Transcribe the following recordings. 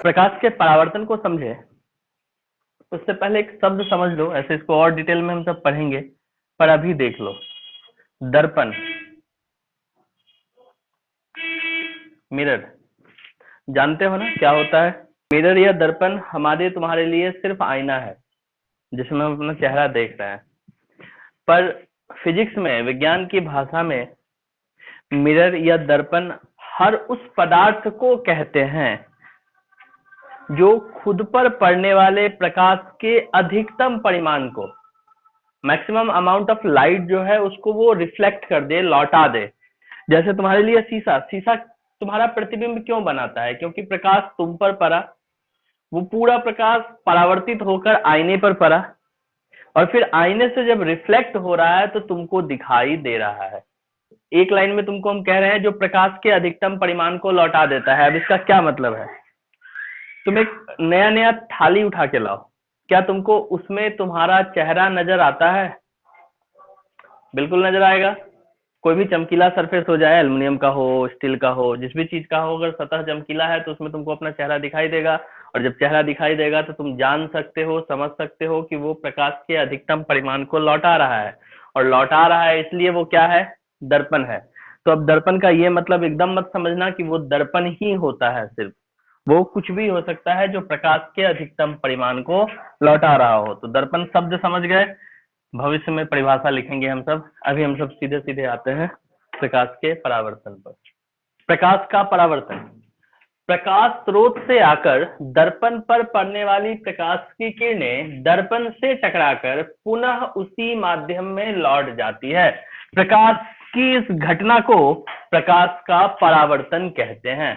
प्रकाश के परावर्तन को समझे उससे पहले एक शब्द समझ लो, ऐसे इसको और डिटेल में हम सब पढ़ेंगे, पर अभी देख लो। दर्पण, मिरर, जानते हो ना क्या होता है? मिरर या दर्पण हमारे तुम्हारे लिए सिर्फ आईना है जिसमें हम अपना चेहरा देख रहे हैं, पर फिजिक्स में, विज्ञान की भाषा में मिरर या दर्पण हर उस पदार्थ को कहते हैं जो खुद पर पड़ने वाले प्रकाश के अधिकतम परिमाण को, मैक्सिमम अमाउंट ऑफ लाइट जो है उसको वो रिफ्लेक्ट कर दे, लौटा दे। जैसे तुम्हारे लिए शीशा, शीशा तुम्हारा प्रतिबिंब क्यों बनाता है? क्योंकि प्रकाश तुम पर पड़ा, वो पूरा प्रकाश परावर्तित होकर आईने पर पड़ा, और फिर आईने से जब रिफ्लेक्ट हो रहा है तो तुमको दिखाई दे रहा है। एक लाइन में तुमको हम कह रहे हैं जो प्रकाश के अधिकतम परिमाण को लौटा देता है। अब इसका क्या मतलब है? तुम एक नया नया थाली उठा के लाओ, क्या तुमको उसमें तुम्हारा चेहरा नजर आता है? बिल्कुल नजर आएगा। कोई भी चमकीला सरफेस हो जाए, एल्युमिनियम का हो, स्टील का हो, जिस भी चीज का हो, अगर सतह चमकीला है तो उसमें तुमको अपना चेहरा दिखाई देगा, और जब चेहरा दिखाई देगा तो तुम जान सकते हो, समझ सकते हो कि वो प्रकाश के अधिकतम परिमाण को लौटा रहा है, और लौटा रहा है इसलिए वो क्या है? दर्पण है। तो अब दर्पण का ये मतलब एकदम मत समझना कि वो दर्पण ही होता है, सिर्फ वो कुछ भी हो सकता है जो प्रकाश के अधिकतम परिमाण को लौटा रहा हो। तो दर्पण शब्द समझ गए, भविष्य में परिभाषा लिखेंगे हम सब। अभी हम सब सीधे सीधे आते हैं प्रकाश के परावर्तन पर। प्रकाश का परावर्तन, प्रकाश स्रोत से आकर दर्पण पर पड़ने वाली प्रकाश की किरणें दर्पण से टकराकर पुनः उसी माध्यम में लौट जाती है। प्रकाश की इस घटना को प्रकाश का परावर्तन कहते हैं।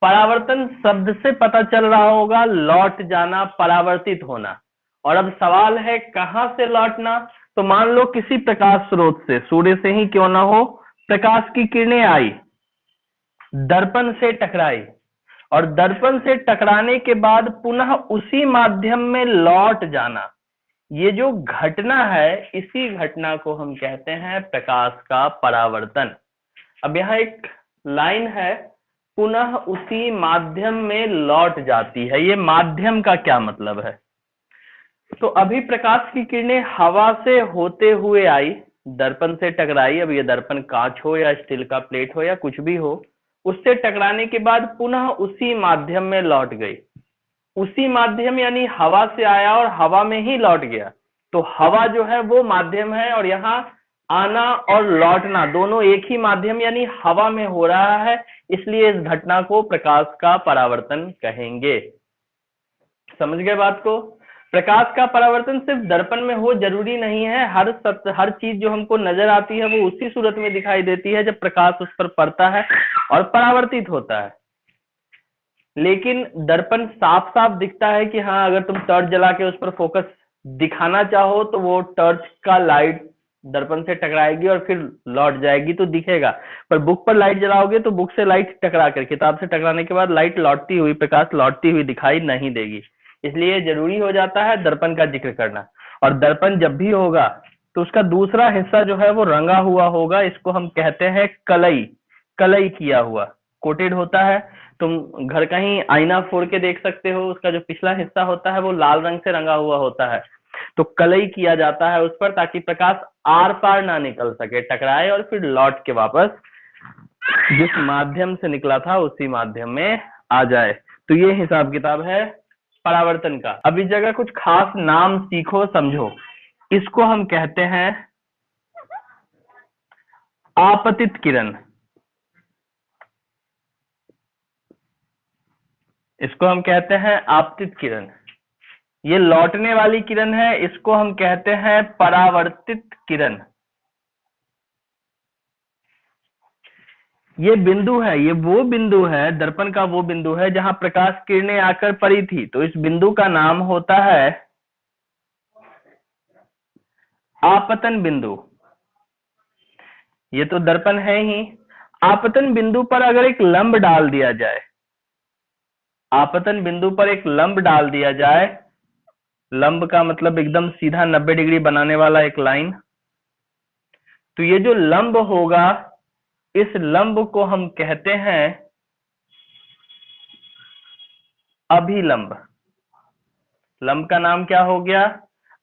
परावर्तन शब्द से पता चल रहा होगा, लौट जाना, परावर्तित होना। और अब सवाल है कहां से लौटना? तो मान लो किसी प्रकाश स्रोत से, सूर्य से ही क्यों ना हो, प्रकाश की किरणें आई, दर्पण से टकराई, और दर्पण से टकराने के बाद पुनः उसी माध्यम में लौट जाना, ये जो घटना है, इसी घटना को हम कहते हैं प्रकाश का परावर्तन। अब यहाँ एक लाइन है, पुनः उसी माध्यम में लौट जाती है। ये माध्यम का क्या मतलब है? तो अभी प्रकाश की किरणें हवा से होते हुए आई, दर्पण से टकराई, अब ये दर्पण कांच हो या स्टील का प्लेट हो या कुछ भी हो, उससे टकराने के बाद पुनः उसी माध्यम में लौट गई। उसी माध्यम यानी हवा से आया और हवा में ही लौट गया। तो हवा जो है वो माध्यम है, और यहाँ आना और लौटना दोनों एक ही माध्यम यानी हवा में हो रहा है, इसलिए इस घटना को प्रकाश का परावर्तन कहेंगे। समझ गए बात को? प्रकाश का परावर्तन सिर्फ दर्पण में हो जरूरी नहीं है। हर चीज जो हमको नजर आती है वो उसी सूरत में दिखाई देती है जब प्रकाश उस पर पड़ता है और परावर्तित होता है। लेकिन दर्पण साफ साफ दिखता है कि हाँ, अगर तुम टॉर्च जला के उस पर फोकस दिखाना चाहो तो वो टॉर्च का लाइट दर्पण से टकराएगी और फिर लौट जाएगी तो दिखेगा। पर बुक पर लाइट जलाओगे तो बुक से लाइट टकरा कर, किताब से टकराने के बाद लाइट लौटती हुई, प्रकाश लौटती हुई दिखाई नहीं देगी। इसलिए जरूरी हो जाता है दर्पण का जिक्र करना। और दर्पण जब भी होगा तो उसका दूसरा हिस्सा जो है वो रंगा हुआ होगा, इसको हम कहते हैं कलई। कलई किया हुआ, कोटेड होता है। तुम घर का ही आईना फोड़ के देख सकते हो, उसका जो पिछला हिस्सा होता है वो लाल रंग से रंगा हुआ होता है। तो कलई किया जाता है उस पर, ताकि प्रकाश आर पार ना निकल सके, टकराए और फिर लौट के वापस जिस माध्यम से निकला था उसी माध्यम में आ जाए। तो ये हिसाब किताब है परावर्तन का। अब इस जगह कुछ खास नाम सीखो, समझो। इसको हम कहते हैं आपतित किरण। इसको हम कहते हैं आपतित किरण। ये लौटने वाली किरण है, इसको हम कहते हैं परावर्तित किरण। ये बिंदु है, ये वो बिंदु है, दर्पण का वो बिंदु है जहां प्रकाश किरणें आकर पड़ी थी। तो इस बिंदु का नाम होता है आपतन बिंदु। ये तो दर्पण है ही। आपतन बिंदु पर अगर एक लंब डाल दिया जाए, आपतन बिंदु पर एक लंब डाल दिया जाए, लंब का मतलब एकदम सीधा 90 डिग्री बनाने वाला एक लाइन, तो ये जो लंब होगा, इस लंब को हम कहते हैं अभिलंब। लंब का नाम क्या हो गया?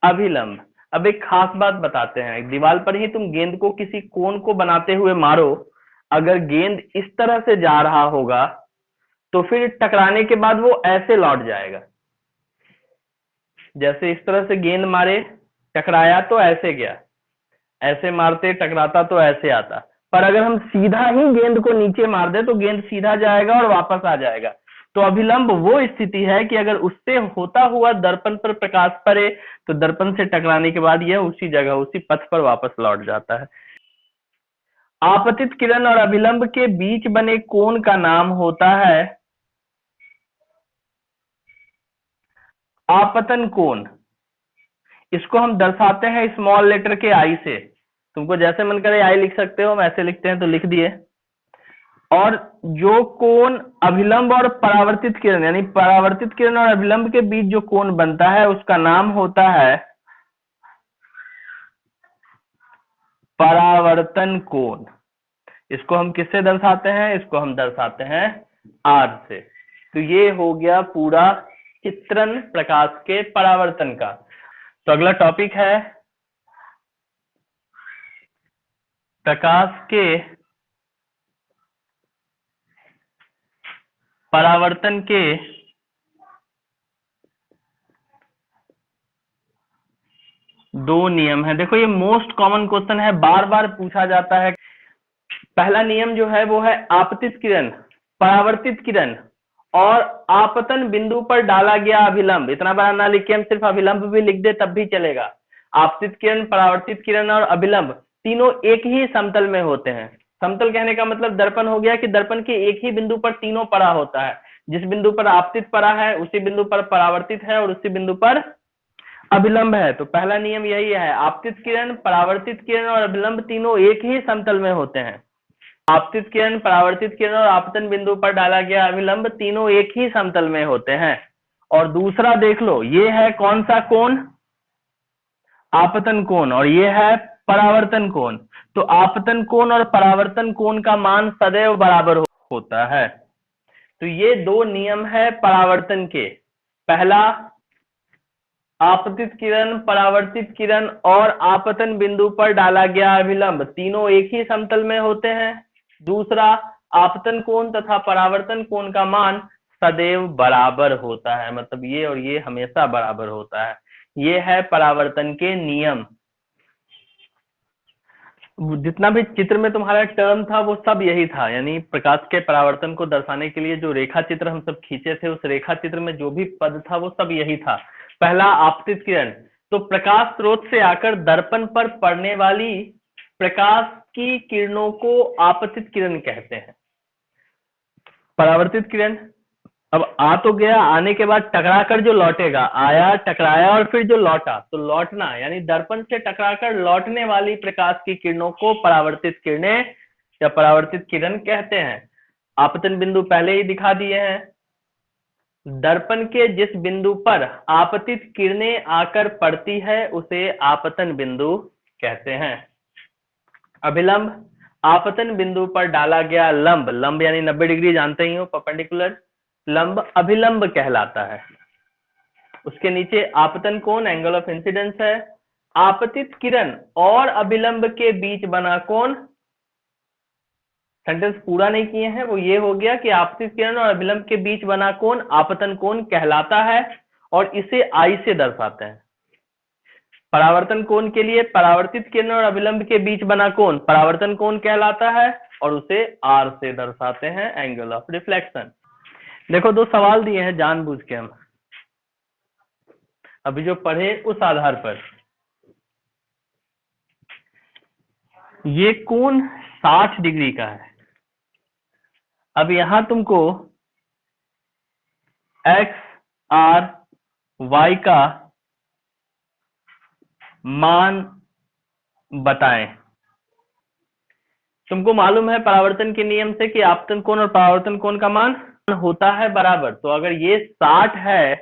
अभिलंब। अब एक खास बात बताते हैं, दीवार पर ही तुम गेंद को किसी कोण को बनाते हुए मारो, अगर गेंद इस तरह से जा रहा होगा तो फिर टकराने के बाद वो ऐसे लौट जाएगा। जैसे इस तरह से गेंद मारे, टकराया तो ऐसे गया, ऐसे मारते टकराता तो ऐसे आता। पर अगर हम सीधा ही गेंद को नीचे मार दे तो गेंद सीधा जाएगा और वापस आ जाएगा। तो अभिलंब वो स्थिति है कि अगर उससे होता हुआ दर्पण पर प्रकाश पड़े तो दर्पण से टकराने के बाद यह उसी जगह, उसी पथ पर वापस लौट जाता है। आपतित किरण और अभिलंब के बीच बने कोण का नाम होता है आपतन कोण। इसको हम दर्शाते हैं स्मॉल लेटर के आई से। तुमको जैसे मन करे आई लिख सकते हो, हम ऐसे लिखते हैं तो लिख दिए। और जो कोण अभिलंब और परावर्तित किरण, यानी परावर्तित किरण और अभिलंब के बीच जो कोण बनता है उसका नाम होता है परावर्तन कोण। इसको हम किससे दर्शाते हैं? इसको हम दर्शाते हैं आर से। तो ये हो गया पूरा चित्रण प्रकाश के परावर्तन का। तो अगला टॉपिक है प्रकाश के परावर्तन के दो नियम है। देखो ये मोस्ट कॉमन क्वेश्चन है, बार बार पूछा जाता है। पहला नियम जो है वो है आपतित किरण, परावर्तित किरण और आपतन बिंदु पर डाला गया अभिलंब। इतना बड़ा ना लिखे, हम सिर्फ अभिलंब भी लिख दे तब भी चलेगा। आपतित किरण, परावर्तित किरण और अभिलंब तीनों एक ही समतल में होते हैं। समतल कहने का मतलब दर्पण हो गया कि दर्पण के एक ही बिंदु पर तीनों पड़ा होता है। जिस बिंदु पर आपतित पड़ा है उसी बिंदु पर परावर्तित है और उसी बिंदु पर अभिलंब है। तो पहला नियम यही है, आपतित किरण, परावर्तित किरण और अभिलंब तीनों एक ही समतल में होते हैं। आपतित किरण, परावर्तित किरण और आपतन बिंदु पर डाला गया अभिलंब तीनों एक ही समतल में होते हैं। और दूसरा देख लो, ये है कौन सा कोण? आपतन कोण। और ये है परावर्तन कोण। तो आपतन कोण और परावर्तन कोण का मान सदैव बराबर होता है। तो ये दो नियम है परावर्तन के। पहला, आपतित किरण, परावर्तित किरण और आपतन बिंदु पर डाला गया अभिलंब तीनों एक ही समतल में होते हैं। दूसरा, आपतन कोण तथा परावर्तन कोण का मान सदैव बराबर होता है, मतलब ये और ये हमेशा बराबर होता है। ये है परावर्तन के नियम। जितना भी चित्र में तुम्हारा टर्म था वो सब यही था, यानी प्रकाश के परावर्तन को दर्शाने के लिए जो रेखा चित्र हम सब खींचे थे, उस रेखा चित्र में जो भी पद था वो सब यही था। पहला, आपतित किरण, तो प्रकाश स्रोत से आकर दर्पण पर पड़ने वाली प्रकाश की किरणों को आपतित किरण कहते हैं। परावर्तित किरण, अब आ तो गया, आने के बाद टकरा कर जो लौटेगा, आया, टकराया और फिर जो लौटा, तो लौटना यानी दर्पण से टकराकर लौटने वाली प्रकाश की किरणों को परावर्तित किरणें या परावर्तित किरण कहते हैं। आपतन बिंदु पहले ही दिखा दिए हैं। दर्पण के जिस बिंदु पर आपतित किरणें आकर पड़ती है उसे आपतन बिंदु कहते हैं। अभिलंब, आपतन बिंदु पर डाला गया लंब, लंब यानी 90 डिग्री जानते ही हो, परपेंडिकुलर, लंब अभिलंब कहलाता है। उसके नीचे आपतन कोण, एंगल ऑफ इंसिडेंस है। आपतित किरण और अभिलंब के बीच बना कोण, सेंटेंस पूरा नहीं किए हैं, वो ये हो गया कि आपतित किरण और अभिलंब के बीच बना कोण आपतन कोण कहलाता है और इसे आई से दर्शाते हैं। परावर्तन कोण के लिए परावर्तित किरण और अभिलंब के बीच बना कोण परावर्तन कोण कहलाता है और उसे आर से दर्शाते हैं, एंगल ऑफ रिफ्लेक्शन। देखो दो सवाल दिए हैं जानबूझ के हम अभी जो पढ़े उस आधार पर। ये कोण 60 डिग्री का है। अब यहां तुमको एक्स, आर, वाई का मान बताएं। तुमको मालूम है परावर्तन के नियम से कि आपतन कोण और परावर्तन कोण का मान होता है बराबर। तो अगर ये 60 है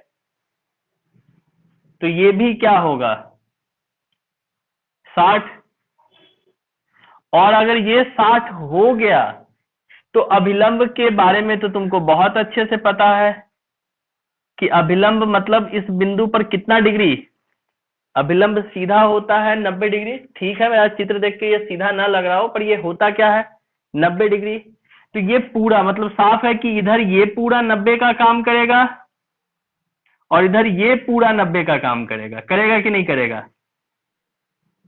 तो ये भी क्या होगा 60। और अगर ये 60 हो गया तो अभिलंब के बारे में तो तुमको बहुत अच्छे से पता है। कि अभिलंब मतलब इस बिंदु पर कितना डिग्री, अभिलंब सीधा होता है 90 डिग्री। ठीक है, मेरा चित्र देख के ये सीधा ना लग रहा हो, पर ये होता क्या है 90 डिग्री। तो ये पूरा मतलब साफ है कि इधर ये पूरा 90 का काम करेगा और इधर ये पूरा 90 का काम करेगा, करेगा कि नहीं करेगा।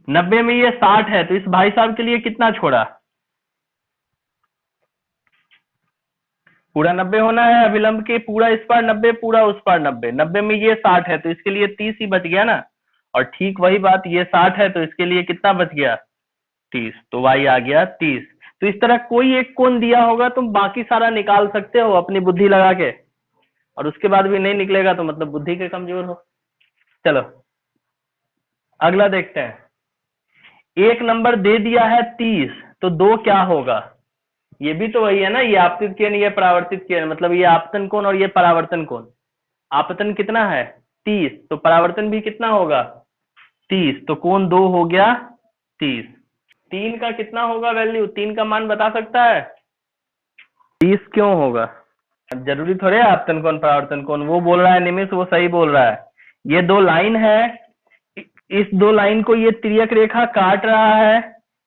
90 में ये 60 है, तो इस भाई साहब के लिए कितना छोड़ा, पूरा 90 होना है अभिलंब के, पूरा इस पार 90 पूरा उस पार 90, 90 में ये 60 है तो इसके लिए 30 ही बच गया ना। और ठीक वही बात, ये 60 है तो इसके लिए कितना बच गया 30, तो y आ गया 30। तो इस तरह कोई एक कोण दिया होगा, तुम बाकी सारा निकाल सकते हो अपनी बुद्धि लगा के, और उसके बाद भी नहीं निकलेगा तो मतलब बुद्धि के कमजोर हो। चलो अगला देखते हैं। एक नंबर दे दिया है 30, तो दो क्या होगा, ये भी तो वही है ना, ये आपतित किरण ये परावर्तित किरण, मतलब ये आपतन कोण और ये परावर्तन कोण। आपतन कितना है 30, तो परावर्तन भी कितना होगा 30, तो कोण 2 हो गया 30। 3 का कितना होगा वैल्यू, 3 का मान बता सकता है 30 क्यों होगा, जरूरी थोड़े है आपतन कोण परावर्तन कोण, वो बोल रहा है निमिष, वो सही बोल रहा है। ये दो लाइन है, इस दो लाइन को ये तिर्यक रेखा काट रहा है,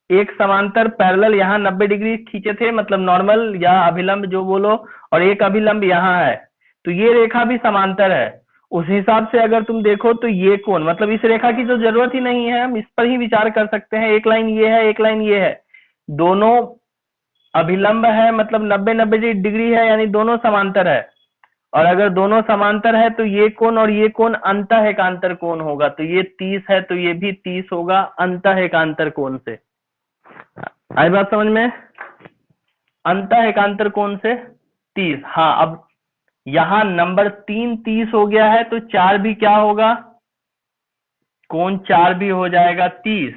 एक समांतर पैरेलल यहाँ 90 डिग्री खींचे थे, मतलब नॉर्मल या अभिलंब जो बोलो, और एक अभिलंब यहाँ है, तो ये रेखा भी समांतर है। उस हिसाब से अगर तुम देखो तो ये कोण, मतलब इस रेखा की तो जरूरत ही नहीं है, हम इस पर ही विचार कर सकते हैं। एक लाइन ये है, एक लाइन ये है, दोनों अभिलंब है, मतलब 90-90 डिग्री है, यानी दोनों समांतर है। और अगर दोनों समांतर है तो ये कोण और ये कोण अंतः एकांतर कोण होगा, तो ये 30 है तो ये भी 30 होगा अंतः एकांतर कोण से। आई बात समझ में, अंतः एकांतर कोण से 30। हाँ, अब यहां नंबर 3 30 हो गया है, तो 4 भी क्या होगा, कोण 4 भी हो जाएगा 30।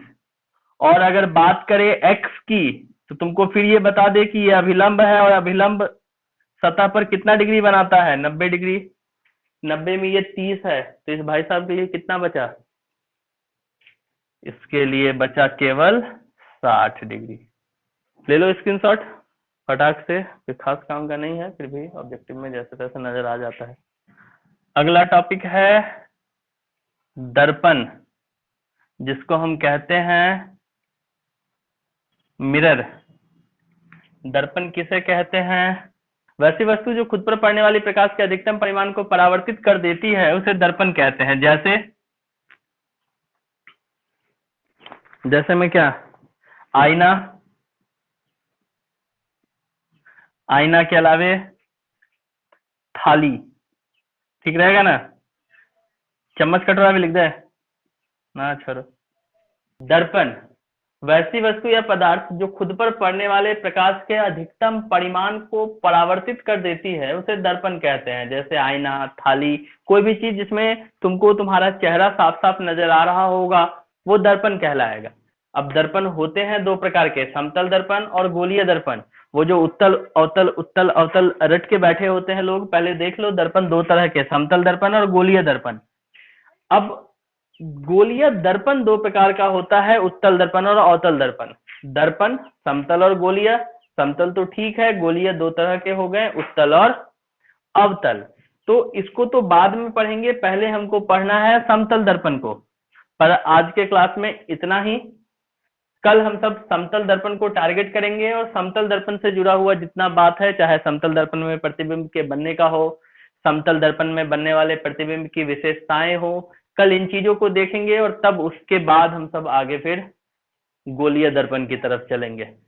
और अगर बात करें x की, तो तुमको फिर ये बता दे कि ये अभिलंब है, और अभिलंब सतह पर कितना डिग्री बनाता है 90 डिग्री। 90 में ये 30 है, तो इस भाई साहब के लिए कितना बचा, इसके लिए बचा केवल 60 डिग्री। ले लो स्क्रीनशॉट फटाक से, कोई खास काम का नहीं है, फिर भी ऑब्जेक्टिव में जैसे तैसे नजर आ जाता है। अगला टॉपिक है दर्पण, जिसको हम कहते हैं मिरर। दर्पण किसे कहते हैं, वैसी वस्तु जो खुद पर पड़ने वाली प्रकाश के अधिकतम परिमाण को परावर्तित कर देती है उसे दर्पण कहते हैं। जैसे जैसे में क्या, आईना, आईना के अलावे थाली, ठीक रहेगा ना, चम्मच कटोरा भी लिख दे ना, छोड़ो। दर्पण वैसी वस्तु या पदार्थ जो खुद पर पड़ने वाले प्रकाश के अधिकतम परिमाण को परावर्तित कर देती है उसे दर्पण कहते हैं। जैसे आईना, थाली, कोई भी चीज जिसमें तुमको तुम्हारा चेहरा साफ साफ नजर आ रहा होगा वो दर्पण कहलाएगा। अब दर्पण होते हैं दो प्रकार के, समतल दर्पण और गोलीय दर्पण। वो जो उत्तल अवतल उत्तल अवतल रट के बैठे होते हैं लोग, पहले देख लो, दर्पण दो तरह के, समतल दर्पण और गोलीय दर्पण। अब गोलीय दर्पण दो प्रकार का होता है, उत्तल दर्पण और अवतल दर्पण। दर्पण समतल और गोलीय, समतल तो ठीक है, गोलीय दो तरह के हो गए, उत्तल और अवतल। तो इसको तो बाद में पढ़ेंगे, पहले हमको पढ़ना है समतल दर्पण को। पर आज के क्लास में इतना ही। कल हम सब समतल दर्पण को टारगेट करेंगे, और समतल दर्पण से जुड़ा हुआ जितना बात है, चाहे समतल दर्पण में प्रतिबिंब के बनने का हो, समतल दर्पण में बनने वाले प्रतिबिंब की विशेषताएं हो, कल इन चीजों को देखेंगे, और तब उसके बाद हम सब आगे फिर गोलीय दर्पण की तरफ चलेंगे।